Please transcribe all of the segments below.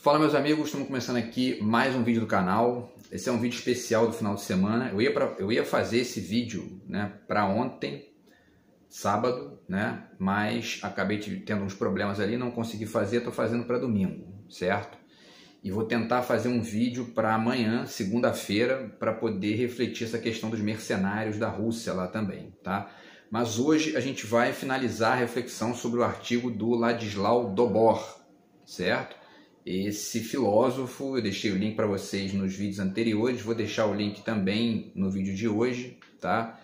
Fala meus amigos, estamos começando aqui mais um vídeo do canal. Esse é um vídeo especial do final de semana. Eu ia fazer esse vídeo, né, para ontem, sábado, né, mas acabei tendo uns problemas ali, não consegui fazer, estou fazendo para domingo, certo? E vou tentar fazer um vídeo para amanhã, segunda-feira, para poder refletir essa questão dos mercenários da Rússia lá também, tá? Mas hoje a gente vai finalizar a reflexão sobre o artigo do Ladislau Dobor, certo? Esse filósofo, eu deixei o link para vocês nos vídeos anteriores, vou deixar o link também no vídeo de hoje, tá?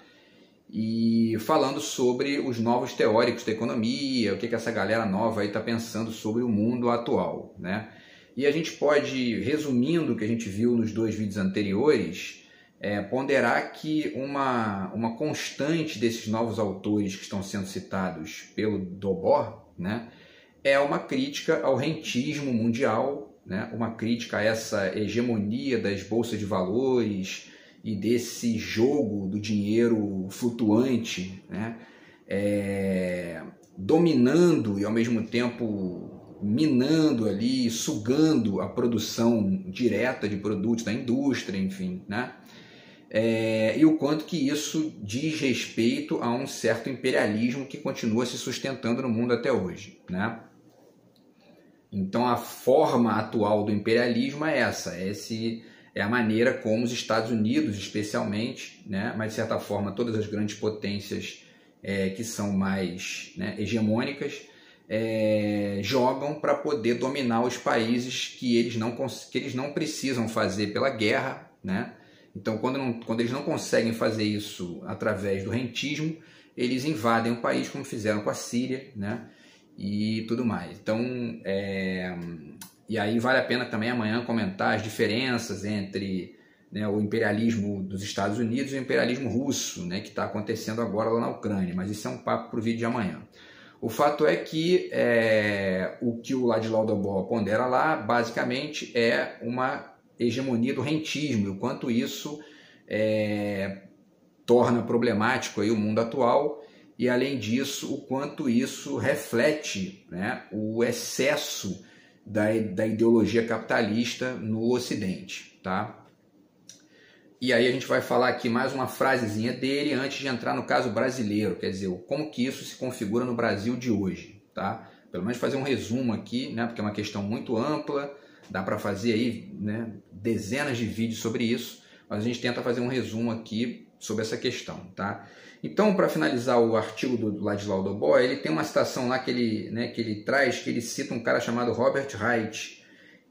E falando sobre os novos teóricos da economia, o que essa galera nova aí está pensando sobre o mundo atual, né? E a gente pode, resumindo o que a gente viu nos dois vídeos anteriores, ponderar que uma constante desses novos autores que estão sendo citados pelo Dobor, né, é uma crítica ao rentismo mundial, né, uma crítica a essa hegemonia das bolsas de valores e desse jogo do dinheiro flutuante, né, dominando e ao mesmo tempo minando ali, sugando a produção direta de produtos da indústria, enfim, né? E o quanto que isso diz respeito a um certo imperialismo que continua se sustentando no mundo até hoje, né? Então a forma atual do imperialismo é essa, é a maneira como os Estados Unidos especialmente, né, mas de certa forma todas as grandes potências que são mais, né, hegemônicas, jogam para poder dominar os países que eles não precisam fazer pela guerra, né? Então quando eles não conseguem fazer isso através do rentismo, eles invadem o país como fizeram com a Síria, né? E tudo mais. Então, e aí vale a pena também amanhã comentar as diferenças entre, né, o imperialismo dos Estados Unidos e o imperialismo russo, né, que está acontecendo agora lá na Ucrânia, mas isso é um papo para o vídeo de amanhã. O fato é que o que o Ladislau Dobor pondera lá, basicamente, é uma hegemonia do rentismo, e o quanto isso torna problemático aí o mundo atual, e além disso, o quanto isso reflete, né, o excesso da ideologia capitalista no Ocidente, tá? E aí a gente vai falar aqui mais uma frasezinha dele antes de entrar no caso brasileiro, quer dizer, como que isso se configura no Brasil de hoje, tá? Pelo menos fazer um resumo aqui, né, porque é uma questão muito ampla, dá para fazer aí, né, dezenas de vídeos sobre isso, mas a gente tenta fazer um resumo aqui sobre essa questão, tá? Então, para finalizar o artigo do Ladislau Dobor, ele tem uma citação lá que ele traz, que ele cita um cara chamado Robert Reich,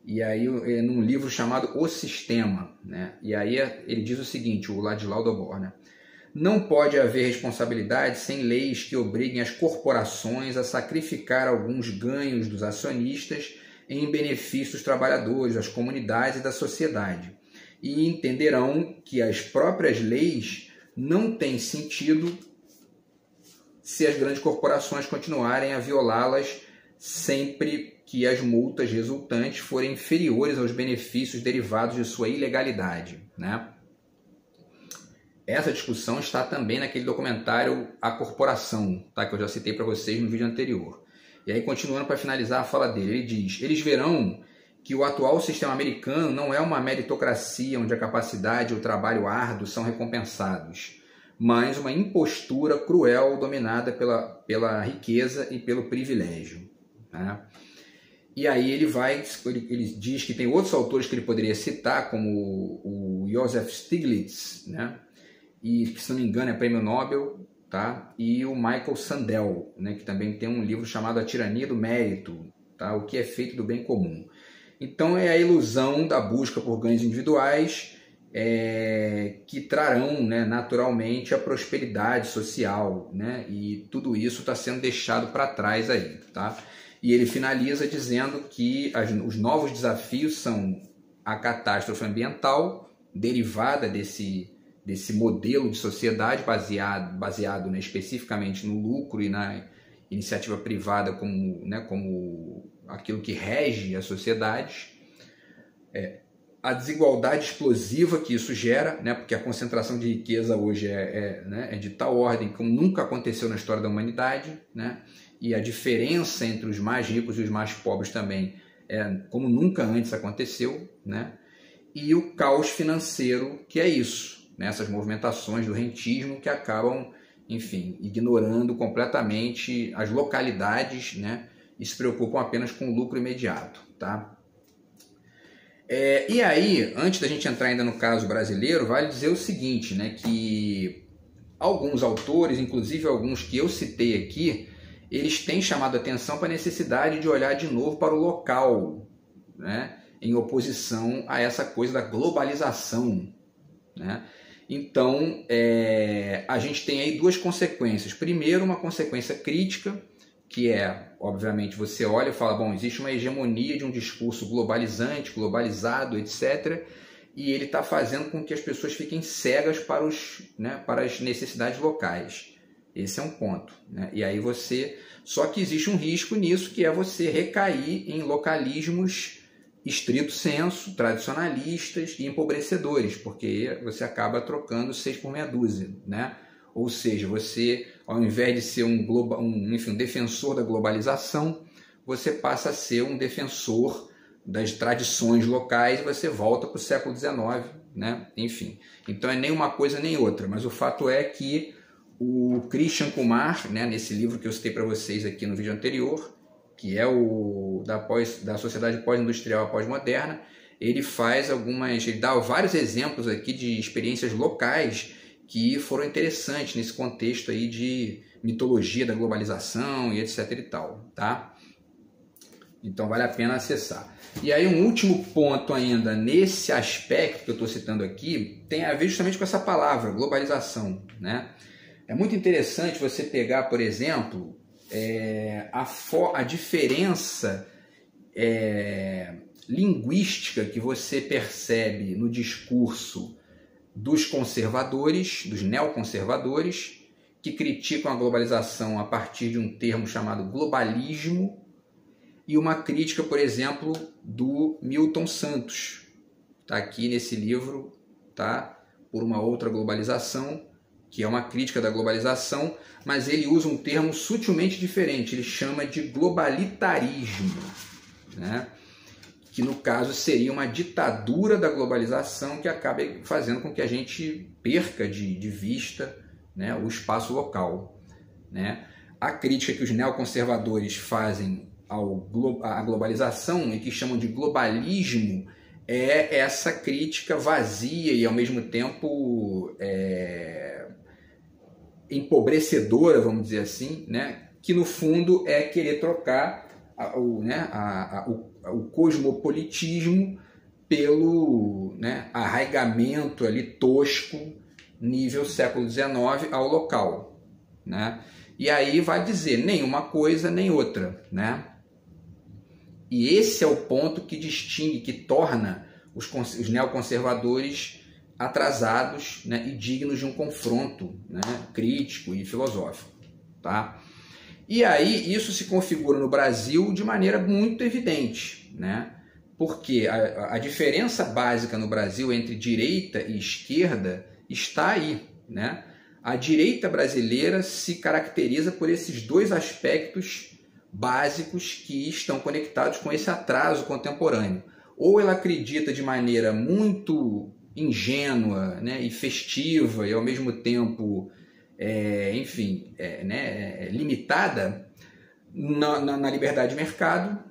e aí num livro chamado O Sistema, né? E aí ele diz o seguinte, o Ladislau Dobor, né? Não pode haver responsabilidade sem leis que obriguem as corporações a sacrificar alguns ganhos dos acionistas em benefício dos trabalhadores, das comunidades e da sociedade. E entenderão que as próprias leis não têm sentido se as grandes corporações continuarem a violá-las sempre que as multas resultantes forem inferiores aos benefícios derivados de sua ilegalidade, né? Essa discussão está também naquele documentário A Corporação, tá? Que eu já citei para vocês no vídeo anterior. E aí, continuando para finalizar a fala dele, ele diz: eles verão que o atual sistema americano não é uma meritocracia onde a capacidade e o trabalho árduo são recompensados, mas uma impostura cruel dominada pela riqueza e pelo privilégio, né? E aí ele diz que tem outros autores que ele poderia citar, como o Joseph Stiglitz, né? E que, se não me engano, é prêmio Nobel, tá? E o Michael Sandel, né? Que também tem um livro chamado A Tirania do Mérito, tá? O que é feito do bem comum. Então é a ilusão da busca por ganhos individuais que trarão, né, naturalmente a prosperidade social, né? E tudo isso está sendo deixado para trás aí, tá? E ele finaliza dizendo que os novos desafios são a catástrofe ambiental, derivada desse modelo de sociedade baseado, né, especificamente no lucro e na iniciativa privada como aquilo que rege as sociedades, a desigualdade explosiva que isso gera, né, porque a concentração de riqueza hoje é de tal ordem como nunca aconteceu na história da humanidade, né, e a diferença entre os mais ricos e os mais pobres também como nunca antes aconteceu, né? E o caos financeiro, que é isso, né? Essas movimentações do rentismo que acabam, enfim, ignorando completamente as localidades, né? E se preocupam apenas com o lucro imediato, tá? E aí, antes da gente entrar ainda no caso brasileiro, vale dizer o seguinte, né? Que alguns autores, inclusive alguns que eu citei aqui, eles têm chamado a atenção para a necessidade de olhar de novo para o local, né? Em oposição a essa coisa da globalização, né? Então, a gente tem aí duas consequências. Primeiro, uma consequência crítica, que é, obviamente, você olha e fala, bom, existe uma hegemonia de um discurso globalizante, globalizado, etc., e ele está fazendo com que as pessoas fiquem cegas para as necessidades locais. Esse é um ponto, né? E aí só que existe um risco nisso, que é você recair em localismos estrito sensu, tradicionalistas e empobrecedores, porque você acaba trocando 6 por meia dúzia, né? Ou seja, você, ao invés de ser um defensor da globalização, você passa a ser um defensor das tradições locais e você volta para o século XIX, né? Enfim, então é nem uma coisa nem outra, mas o fato é que o Christian Kumar, né, nesse livro que eu citei para vocês aqui no vídeo anterior, que é da Sociedade Pós-Industrial à Pós-Moderna, ele dá vários exemplos aqui de experiências locais que foram interessantes nesse contexto aí de mitologia da globalização e etc e tal, tá? Então vale a pena acessar. E aí um último ponto ainda nesse aspecto que eu estou citando aqui tem a ver justamente com essa palavra, globalização, né? É muito interessante você pegar, por exemplo, a diferença linguística que você percebe no discurso dos conservadores, dos neoconservadores, que criticam a globalização a partir de um termo chamado globalismo, e uma crítica, por exemplo, do Milton Santos, está aqui nesse livro, tá? Por uma outra globalização, que é uma crítica da globalização, mas ele usa um termo sutilmente diferente, ele chama de globalitarismo, né? Que no caso seria uma ditadura da globalização que acaba fazendo com que a gente perca de vista, né, o espaço local, né? A crítica que os neoconservadores fazem à globalização e que chamam de globalismo é essa crítica vazia e ao mesmo tempo empobrecedora, vamos dizer assim, né? Que no fundo é querer trocar o cosmopolitismo pelo, né, arraigamento ali tosco nível século XIX ao local, né? E aí vai dizer nenhuma coisa nem outra, né? E esse é o ponto que distingue, que torna os neoconservadores atrasados, né, e dignos de um confronto, né, crítico e filosófico, tá? E aí isso se configura no Brasil de maneira muito evidente, né? Porque a diferença básica no Brasil entre direita e esquerda está aí, né? A direita brasileira se caracteriza por esses dois aspectos básicos que estão conectados com esse atraso contemporâneo. Ou ela acredita de maneira muito ingênua, né, e festiva e ao mesmo tempo limitada na liberdade de mercado,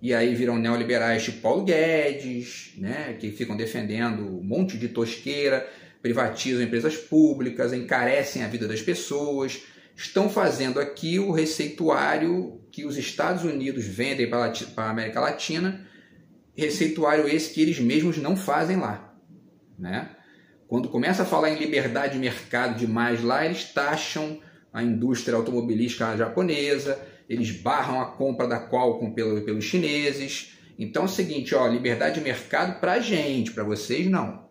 e aí viram neoliberais tipo Paulo Guedes, né, que ficam defendendo um monte de tosqueira, privatizam empresas públicas, encarecem a vida das pessoas, estão fazendo aqui o receituário que os Estados Unidos vendem para a América Latina, receituário esse que eles mesmos não fazem lá, né? Quando começa a falar em liberdade de mercado demais lá, eles taxam a indústria automobilística japonesa, eles barram a compra da Qualcomm pelos chineses. Então é o seguinte, ó, liberdade de mercado para a gente, para vocês não,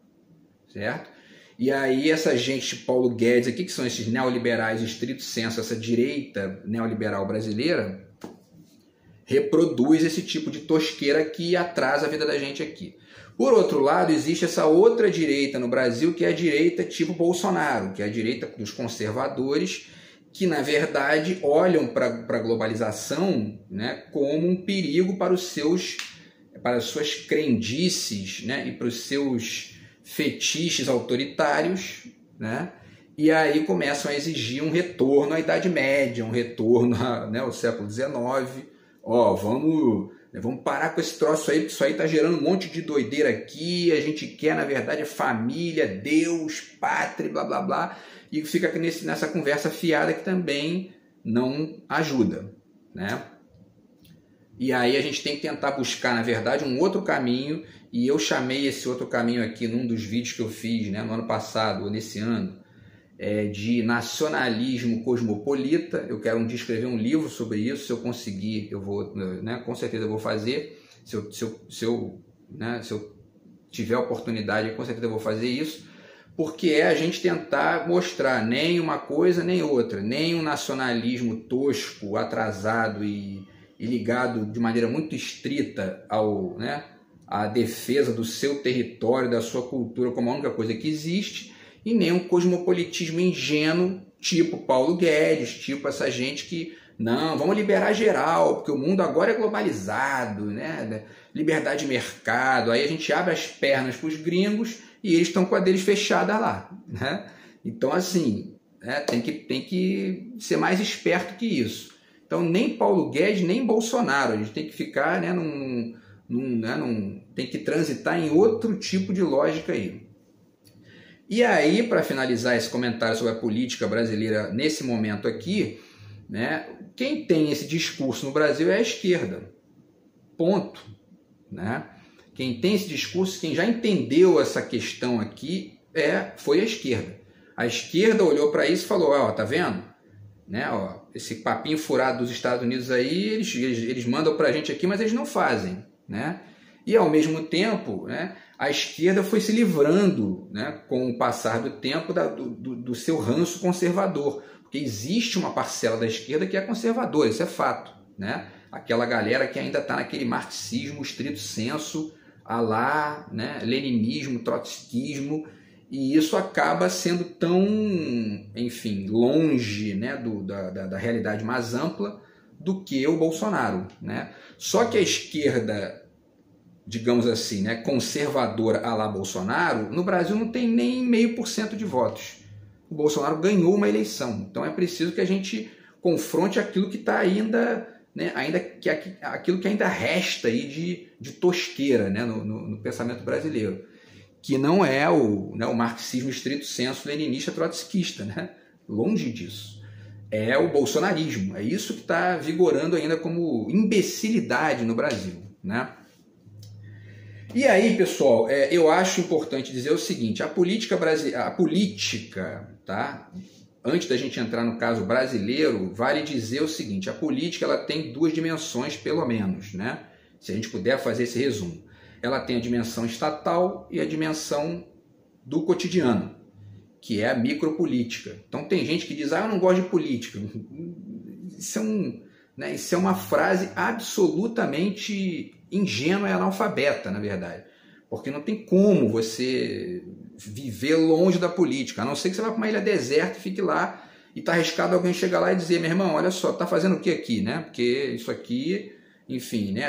certo? E aí essa gente, Paulo Guedes aqui, que são esses neoliberais estrito sensu, essa direita neoliberal brasileira, reproduz esse tipo de tosqueira que atrasa a vida da gente aqui. Por outro lado, existe essa outra direita no Brasil, que é a direita tipo Bolsonaro, que é a direita dos conservadores, que na verdade olham para a globalização, né, como um perigo para os seus para as suas crendices, né, e para os seus fetiches autoritários, né, e aí começam a exigir um retorno à Idade Média, um retorno ao século XIX. Vamos parar com esse troço aí, porque isso aí está gerando um monte de doideira aqui, a gente quer, na verdade, família, Deus, pátria, blá, blá, blá, e fica nessa conversa fiada que também não ajuda, né? E aí a gente tem que tentar buscar, na verdade, um outro caminho, e eu chamei esse outro caminho aqui num dos vídeos que eu fiz, né, no ano passado, ou nesse ano, de nacionalismo cosmopolita. Eu quero um dia escrever um livro sobre isso. Se eu conseguir, eu vou, né, com certeza eu vou fazer. Se eu tiver oportunidade, com certeza eu vou fazer isso, porque é a gente tentar mostrar nem uma coisa nem outra, nem um nacionalismo tosco, atrasado e ligado de maneira muito estrita à defesa do seu território, da sua cultura como a única coisa que existe, e nem um cosmopolitismo ingênuo, tipo Paulo Guedes, tipo essa gente que, não, vamos liberar geral, porque o mundo agora é globalizado, né? Liberdade de mercado, aí a gente abre as pernas para os gringos e eles estão com a deles fechada lá, né? Então, assim, tem que ser mais esperto que isso. Então, nem Paulo Guedes, nem Bolsonaro, a gente tem que ficar, né, tem que transitar em outro tipo de lógica aí. E aí, para finalizar esse comentário sobre a política brasileira nesse momento aqui, né, quem tem esse discurso no Brasil é a esquerda. Ponto. Né? Quem tem esse discurso, quem já entendeu essa questão aqui, foi a esquerda. A esquerda olhou para isso e falou, tá vendo? Né, esse papinho furado dos Estados Unidos aí, eles mandam para a gente aqui, mas eles não fazem. Né? E, ao mesmo tempo, né, a esquerda foi se livrando, né, com o passar do tempo do seu ranço conservador, porque existe uma parcela da esquerda que é conservadora, isso é fato, né? Aquela galera que ainda está naquele marxismo estrito sensu, né, leninismo, trotskismo, e isso acaba sendo tão, enfim, longe, né, da realidade mais ampla do que o Bolsonaro, né? Só que a esquerda, digamos assim, né, conservadora à la Bolsonaro, no Brasil não tem nem 0,5% de votos. O Bolsonaro ganhou uma eleição. Então é preciso que a gente confronte aquilo que está ainda, né, aquilo que ainda resta aí de tosqueira, né, no pensamento brasileiro, que não é o marxismo estrito sensu leninista trotskista, né? Longe disso. É o bolsonarismo. É isso que está vigorando ainda como imbecilidade no Brasil, né? E aí, pessoal, eu acho importante dizer o seguinte, a política, tá? Antes da gente entrar no caso brasileiro, vale dizer o seguinte, a política ela tem duas dimensões, pelo menos, né? Se a gente puder fazer esse resumo. Ela tem a dimensão estatal e a dimensão do cotidiano, que é a micropolítica. Então tem gente que diz, eu não gosto de política. Isso é uma frase absolutamente ingênua e analfabeta, na verdade. Porque não tem como você viver longe da política, a não ser que você vá para uma ilha deserta e fique lá e está arriscado alguém chegar lá e dizer, meu irmão, olha só, está fazendo o que aqui, né? Porque isso aqui, enfim, né?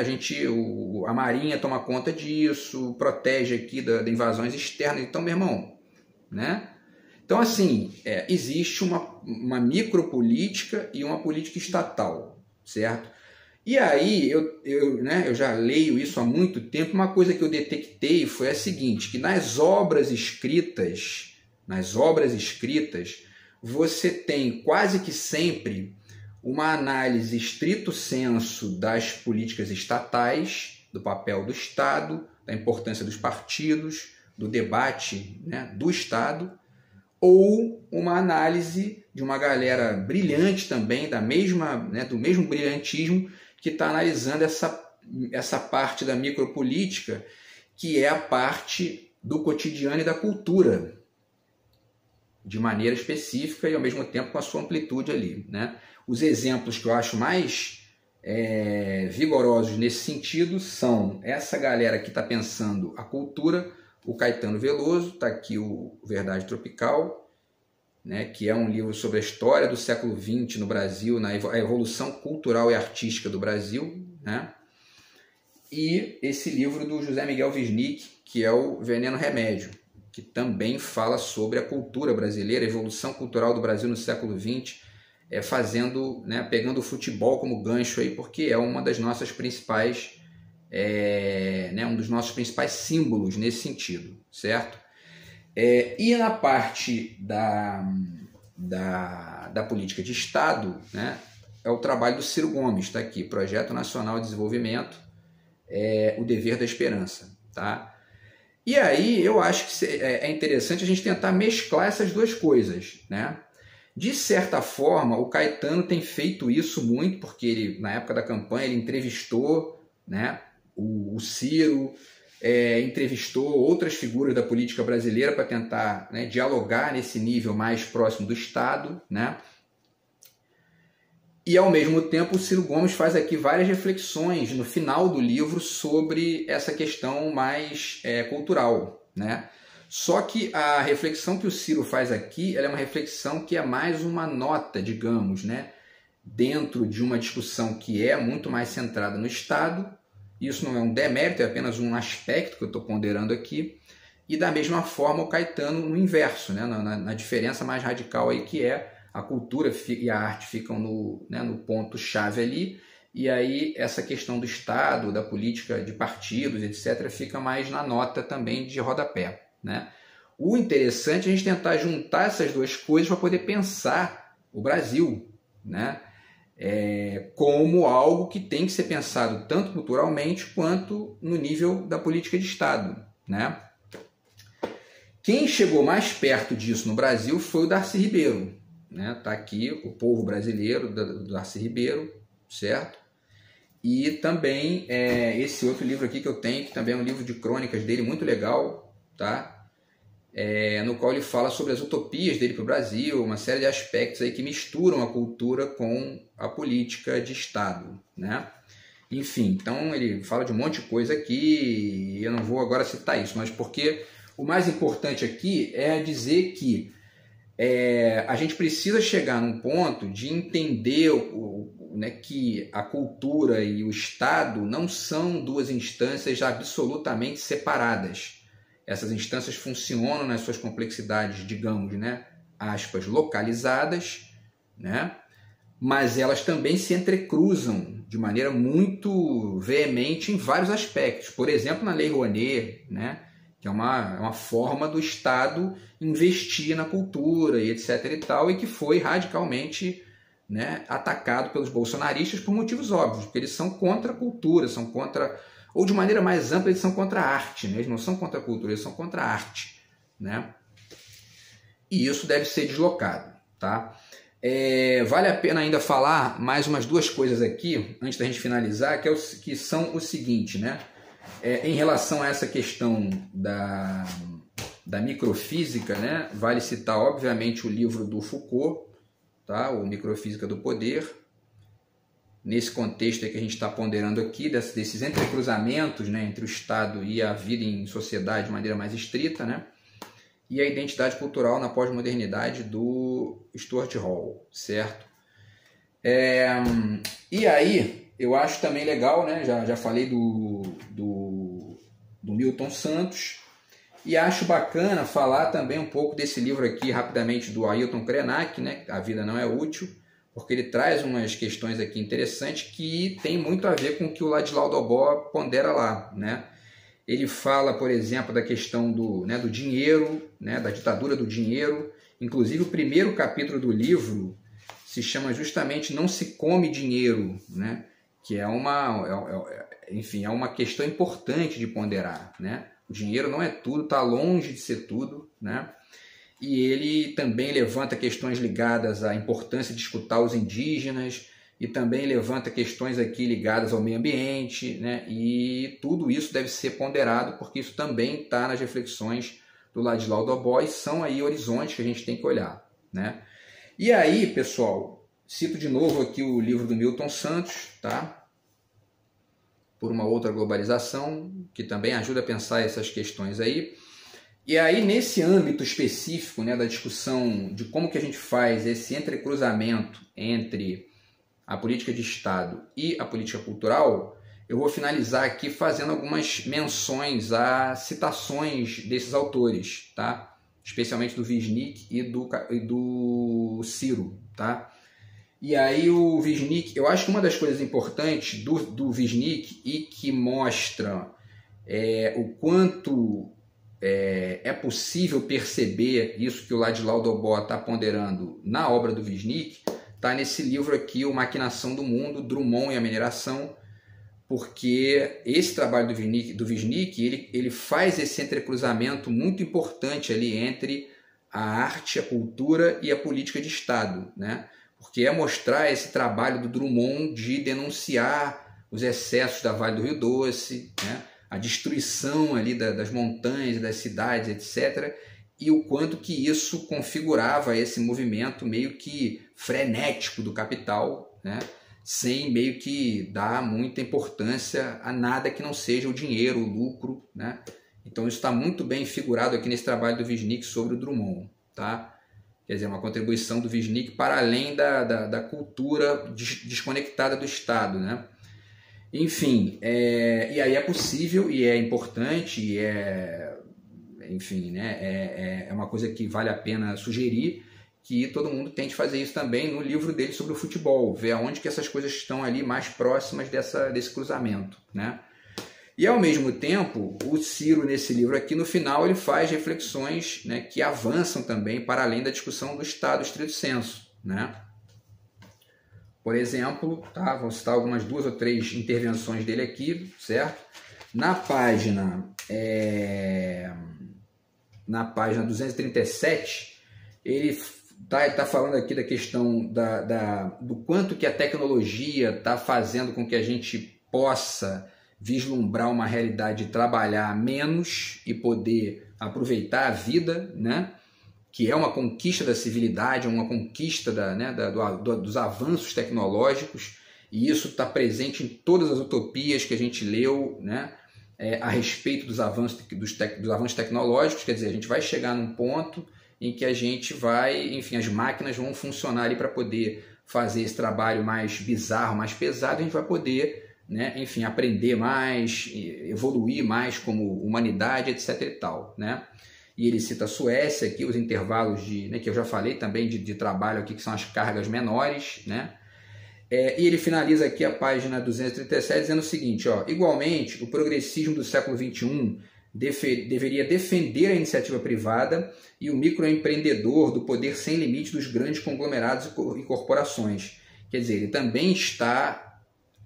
A Marinha toma conta disso, protege aqui de invasões externas. Então, meu irmão, né? Então, assim, existe uma micropolítica e uma política estatal, certo? E aí, eu já leio isso há muito tempo, uma coisa que eu detectei foi a seguinte, que nas obras escritas, você tem quase que sempre uma análise estrito sensu das políticas estatais, do papel do Estado, da importância dos partidos, do debate, né, do Estado, ou uma análise de uma galera brilhante também, do mesmo brilhantismo, que está analisando essa parte da micropolítica, que é a parte do cotidiano e da cultura, de maneira específica e ao mesmo tempo com a sua amplitude ali, né? Os exemplos que eu acho mais vigorosos nesse sentido são essa galera que está pensando a cultura, o Caetano Veloso, está aqui o Verdade Tropical, né, que é um livro sobre a história do século XX no Brasil, a evolução cultural e artística do Brasil, né? e esse livro do José Miguel Wisnik, que é o Veneno Remédio, que também fala sobre a cultura brasileira, a evolução cultural do Brasil no século XX, pegando o futebol como gancho aí, porque é uma das nossas principais, um dos nossos principais símbolos nesse sentido, certo? E na parte da política de Estado, né, é o trabalho do Ciro Gomes, está aqui, Projeto Nacional de Desenvolvimento, o Dever da Esperança, tá? E aí eu acho que é interessante a gente tentar mesclar essas duas coisas, né? De certa forma, o Caetano tem feito isso muito, porque ele, na época da campanha, ele entrevistou, né, o Ciro, entrevistou outras figuras da política brasileira para tentar, né, dialogar nesse nível mais próximo do Estado, né? E, ao mesmo tempo, o Ciro Gomes faz aqui várias reflexões no final do livro sobre essa questão mais cultural, né? Só que a reflexão que o Ciro faz aqui, ela é uma reflexão que é mais uma nota, digamos, né? Dentro de uma discussão que é muito mais centrada no Estado. Isso não é um demérito, é apenas um aspecto que eu estou ponderando aqui. E, da mesma forma, o Caetano no inverso, né? Na diferença mais radical aí, que é a cultura e a arte ficam no ponto-chave ali, e aí essa questão do Estado, da política de partidos, etc., fica mais na nota também de rodapé, né? O interessante é a gente tentar juntar essas duas coisas para poder pensar o Brasil, né? Como algo que tem que ser pensado tanto culturalmente quanto no nível da política de Estado, né? Quem chegou mais perto disso no Brasil foi o Darcy Ribeiro, né? Tá aqui O Povo Brasileiro, do Darcy Ribeiro, certo? E também esse outro livro aqui que eu tenho, que também é um livro de crônicas dele, muito legal, tá? No qual ele fala sobre as utopias dele para o Brasil, uma série de aspectos aí que misturam a cultura com a política de Estado, né? Enfim, então ele fala de um monte de coisa aqui, e eu não vou agora citar isso, mas porque o mais importante aqui é dizer que a gente precisa chegar num ponto de entender né, que a cultura e o Estado não são duas instâncias absolutamente separadas. Essas instâncias funcionam nas suas complexidades, digamos, né, aspas, localizadas, né, mas elas também se entrecruzam de maneira muito veemente em vários aspectos. Por exemplo, na Lei Rouanet, né, que é uma forma do Estado investir na cultura e etc. e tal, e que foi radicalmente, né, atacado pelos bolsonaristas por motivos óbvios, porque eles são contra a cultura, são contra, ou de maneira mais ampla, eles são contra a arte, né? Eles não são contra a cultura, eles são contra a arte, né? E isso deve ser deslocado, tá? Vale a pena ainda falar mais umas duas coisas aqui, antes da gente finalizar, que são o seguinte, né? Em relação a essa questão da microfísica, né, vale citar, obviamente, o livro do Foucault, tá? O Microfísica do Poder. Nesse contexto que a gente está ponderando aqui, desses entrecruzamentos, né, entre o Estado e a vida em sociedade de maneira mais estrita, né? E a identidade cultural na pós-modernidade do Stuart Hall, certo? E aí, eu acho também legal, né? Já falei do Milton Santos, e acho bacana falar também um pouco desse livro aqui, rapidamente, do Ailton Krenak, né? A Vida Não é Útil, porque ele traz umas questões aqui interessantes que tem muito a ver com o que o Ladislau Dobó pondera lá, né? Ele fala, por exemplo, da questão do dinheiro, né? Da ditadura do dinheiro. Inclusive, o primeiro capítulo do livro se chama justamente Não se come dinheiro, né? Que é uma questão importante de ponderar, né? O dinheiro não é tudo, está longe de ser tudo, né? E ele também levanta questões ligadas à importância de escutar os indígenas, e também levanta questões aqui ligadas ao meio ambiente, né? E tudo isso deve ser ponderado, porque isso também está nas reflexões do Ladislau Dobó, e são aí horizontes que a gente tem que olhar, né? E aí, pessoal, cito de novo aqui o livro do Milton Santos, tá? Por uma outra globalização, que também ajuda a pensar essas questões aí. E aí, nesse âmbito específico, né, da discussão de como que a gente faz esse entrecruzamento entre a política de Estado e a política cultural, eu vou finalizar aqui fazendo algumas menções a citações desses autores, tá? Especialmente do Wisnik e do Ciro, tá? E aí o Wisnik, eu acho que uma das coisas importantes do Wisnik e que mostra o quanto é possível perceber isso que o Ladislau Debord está ponderando na obra do Wisnik, está nesse livro aqui, O Maquinação do Mundo, Drummond e a Mineração, porque esse trabalho do Wisnik ele faz esse entrecruzamento muito importante ali entre a arte, a cultura e a política de Estado, né? Porque é mostrar esse trabalho do Drummond de denunciar os excessos da Vale do Rio Doce, né? A destruição ali das montanhas, das cidades, etc., e o quanto que isso configurava esse movimento meio que frenético do capital, né? Sem meio que dar muita importância a nada que não seja o dinheiro, o lucro, né? Então isso está muito bem figurado aqui nesse trabalho do Wisnik sobre o Drummond, tá? Quer dizer, uma contribuição do Wisnik para além da cultura desconectada do Estado, né? Enfim, e aí é possível e é importante, e enfim, né? É uma coisa que vale a pena sugerir que todo mundo tente fazer isso também no livro dele sobre o futebol, ver aonde que essas coisas estão ali mais próximas desse cruzamento, né? E ao mesmo tempo, o Ciro nesse livro aqui, no final, ele faz reflexões, né, que avançam também para além da discussão do Estado estrito sensu, né? Por exemplo, tá, vou citar algumas 2 ou 3 intervenções dele aqui, certo? Na página 237, ele está falando aqui da questão do quanto que a tecnologia está fazendo com que a gente possa vislumbrar uma realidade de trabalhar menos e poder aproveitar a vida, né? Que é uma conquista da civilidade, uma conquista dos avanços tecnológicos, e isso está presente em todas as utopias que a gente leu, né? A respeito dos avanços tecnológicos. Quer dizer, a gente vai chegar num ponto em que a gente vai, enfim, as máquinas vão funcionar ali para poder fazer esse trabalho mais bizarro, mais pesado, a gente vai poder, né, enfim, aprender mais, evoluir mais como humanidade, etc. e tal, né? E ele cita a Suécia aqui, os intervalos que eu já falei também de trabalho aqui, que são as cargas menores, né? E ele finaliza aqui a página 237 dizendo o seguinte, ó: igualmente, o progressismo do século XXI deveria defender a iniciativa privada e o microempreendedor do poder sem limite dos grandes conglomerados e corporações. Quer dizer, ele também está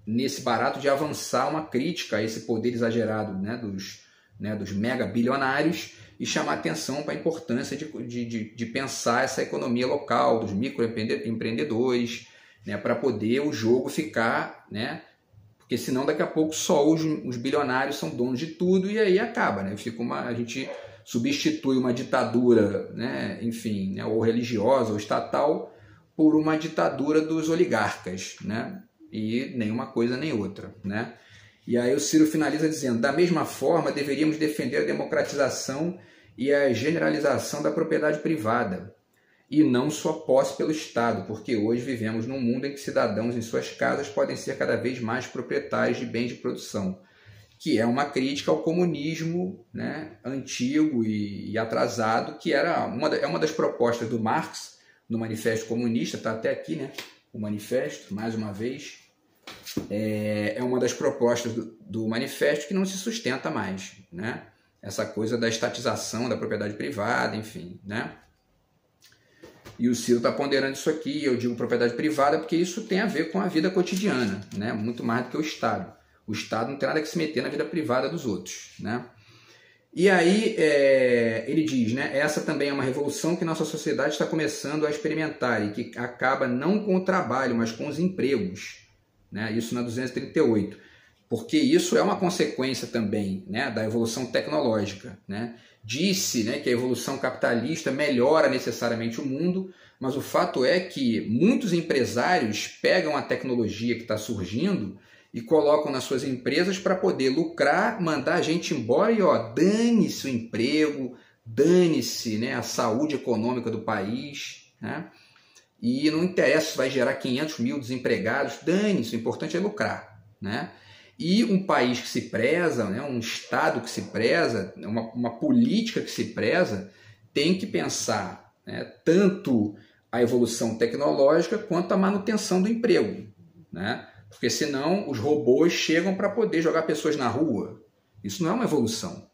nesse barato de avançar uma crítica a esse poder exagerado, né, dos mega bilionários, e chamar atenção para a importância de pensar essa economia local, dos microempreendedores, né, para poder o jogo ficar, né, porque senão daqui a pouco só os bilionários são donos de tudo e aí acaba, né, a gente substitui uma ditadura, né, enfim, né, ou religiosa ou estatal por uma ditadura dos oligarcas, né, e nem uma coisa nem outra, né. E aí o Ciro finaliza dizendo: da mesma forma, deveríamos defender a democratização e a generalização da propriedade privada, e não sua posse pelo Estado, porque hoje vivemos num mundo em que cidadãos em suas casas podem ser cada vez mais proprietários de bens de produção, que é uma crítica ao comunismo, né, antigo e atrasado, que é uma das propostas do Marx no Manifesto Comunista, está até aqui, né, o manifesto, mais uma vez. É uma das propostas do manifesto que não se sustenta mais, né? Essa coisa da estatização da propriedade privada, enfim, né? E o Ciro está ponderando isso aqui, eu digo propriedade privada porque isso tem a ver com a vida cotidiana, né? Muito mais do que o Estado. O Estado não tem nada que se meter na vida privada dos outros, né? E aí ele diz, né? Essa também é uma revolução que nossa sociedade está começando a experimentar e que acaba não com o trabalho, mas com os empregos. Né? Isso na 238, porque isso é uma consequência também, né, da evolução tecnológica, né? Disse, né, que a evolução capitalista melhora necessariamente o mundo, mas o fato é que muitos empresários pegam a tecnologia que está surgindo e colocam nas suas empresas para poder lucrar, mandar a gente embora e dane-se o emprego, dane-se, né, a saúde econômica do país, né? E não interessa se vai gerar 500 mil desempregados, dane-se, o importante é lucrar, né? E um país que se preza, né, um Estado que se preza, uma política que se preza, tem que pensar, né, tanto a evolução tecnológica quanto a manutenção do emprego, né? Porque senão os robôs chegam para poder jogar pessoas na rua. Isso não é uma evolução,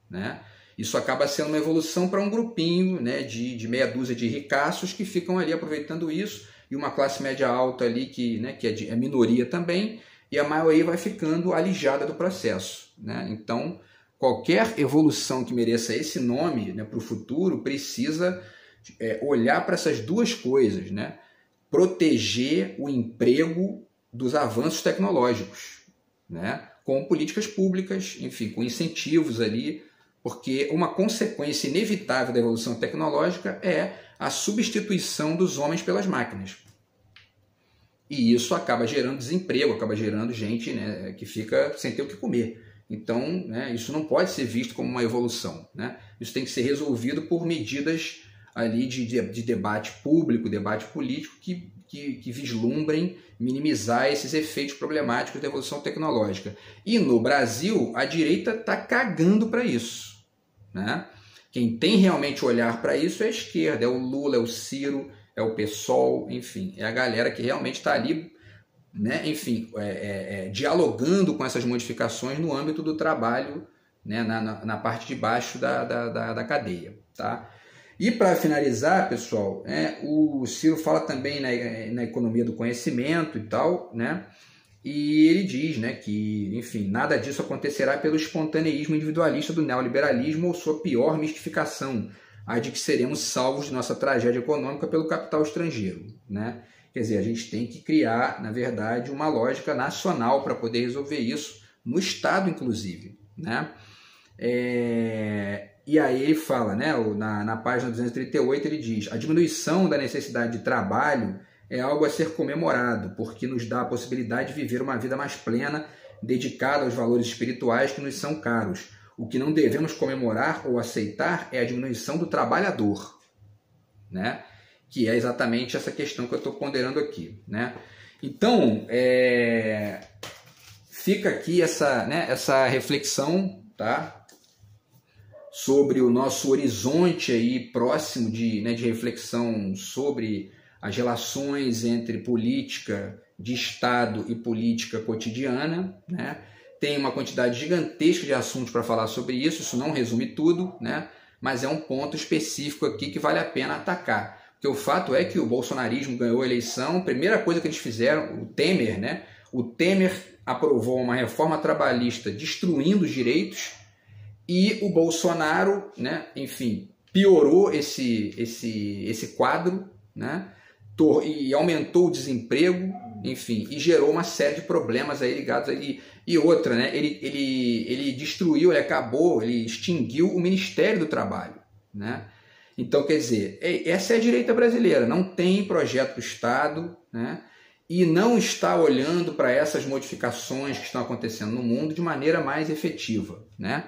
né? Isso acaba sendo uma evolução para um grupinho, né, de meia dúzia de ricaços que ficam ali aproveitando isso, e uma classe média alta ali que, né, que é minoria também, e a maioria vai ficando alijada do processo, né? Então, qualquer evolução que mereça esse nome, né, para o futuro precisa olhar para essas duas coisas, né? Proteger o emprego dos avanços tecnológicos, né? Com políticas públicas, enfim, com incentivos ali, porque uma consequência inevitável da evolução tecnológica é a substituição dos homens pelas máquinas. E isso acaba gerando desemprego, acaba gerando gente, né, que fica sem ter o que comer. Então, né, isso não pode ser visto como uma evolução, né? Isso tem que ser resolvido por medidas ali de debate público, debate político, que vislumbrem minimizar esses efeitos problemáticos da evolução tecnológica. E no Brasil, a direita está cagando para isso, né? Quem tem realmente olhar para isso é a esquerda, é o Lula, é o Ciro, é o PSOL, enfim, é a galera que realmente está ali, né, enfim, dialogando com essas modificações no âmbito do trabalho, né, na parte de baixo da cadeia, tá? E para finalizar, pessoal, o Ciro fala também na economia do conhecimento e tal, né? E ele diz, né, que, enfim, nada disso acontecerá pelo espontaneísmo individualista do neoliberalismo ou sua pior mistificação, a de que seremos salvos de nossa tragédia econômica pelo capital estrangeiro, né? Quer dizer, a gente tem que criar, na verdade, uma lógica nacional para poder resolver isso, no Estado, inclusive, né? E aí ele fala, né, na página 238, ele diz: a diminuição da necessidade de trabalho é algo a ser comemorado, porque nos dá a possibilidade de viver uma vida mais plena, dedicada aos valores espirituais que nos são caros. O que não devemos comemorar ou aceitar é a diminuição do trabalhador, né? Que é exatamente essa questão que eu estou ponderando aqui, né? Então, fica aqui essa reflexão, tá? Sobre o nosso horizonte aí próximo de reflexão sobre as relações entre política de Estado e política cotidiana, né? Tem uma quantidade gigantesca de assuntos para falar sobre isso, isso não resume tudo, né? Mas é um ponto específico aqui que vale a pena atacar. Porque o fato é que o bolsonarismo ganhou a eleição, a primeira coisa que eles fizeram, o Temer, né? O Temer aprovou uma reforma trabalhista destruindo os direitos, e o Bolsonaro, né, enfim, piorou esse quadro, né, e aumentou o desemprego, enfim, e gerou uma série de problemas aí ligados aí. E outra, né, ele destruiu, ele extinguiu o Ministério do Trabalho, né? Então, quer dizer, essa é a direita brasileira, não tem projeto do Estado, né, e não está olhando para essas modificações que estão acontecendo no mundo de maneira mais efetiva, né?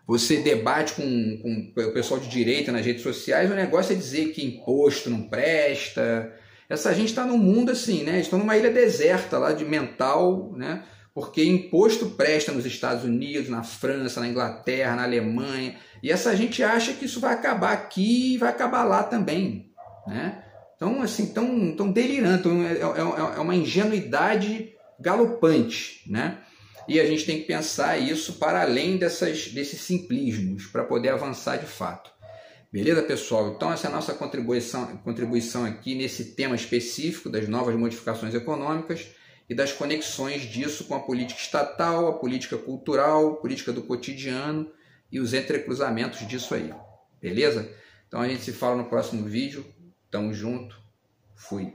Você debate com o pessoal de direita nas redes sociais, o negócio é dizer que imposto não presta. Essa gente está num mundo assim, né? Estão numa ilha deserta lá de mental, né? Porque imposto presta nos Estados Unidos, na França, na Inglaterra, na Alemanha. E essa gente acha que isso vai acabar aqui e vai acabar lá também, né? Então, assim, tão delirando. É uma ingenuidade galopante, né? E a gente tem que pensar isso para além desses simplismos, para poder avançar de fato. Beleza, pessoal? Então essa é a nossa contribuição aqui nesse tema específico das novas modificações econômicas e das conexões disso com a política estatal, a política cultural, a política do cotidiano e os entrecruzamentos disso aí. Beleza? Então a gente se fala no próximo vídeo. Tamo junto. Fui.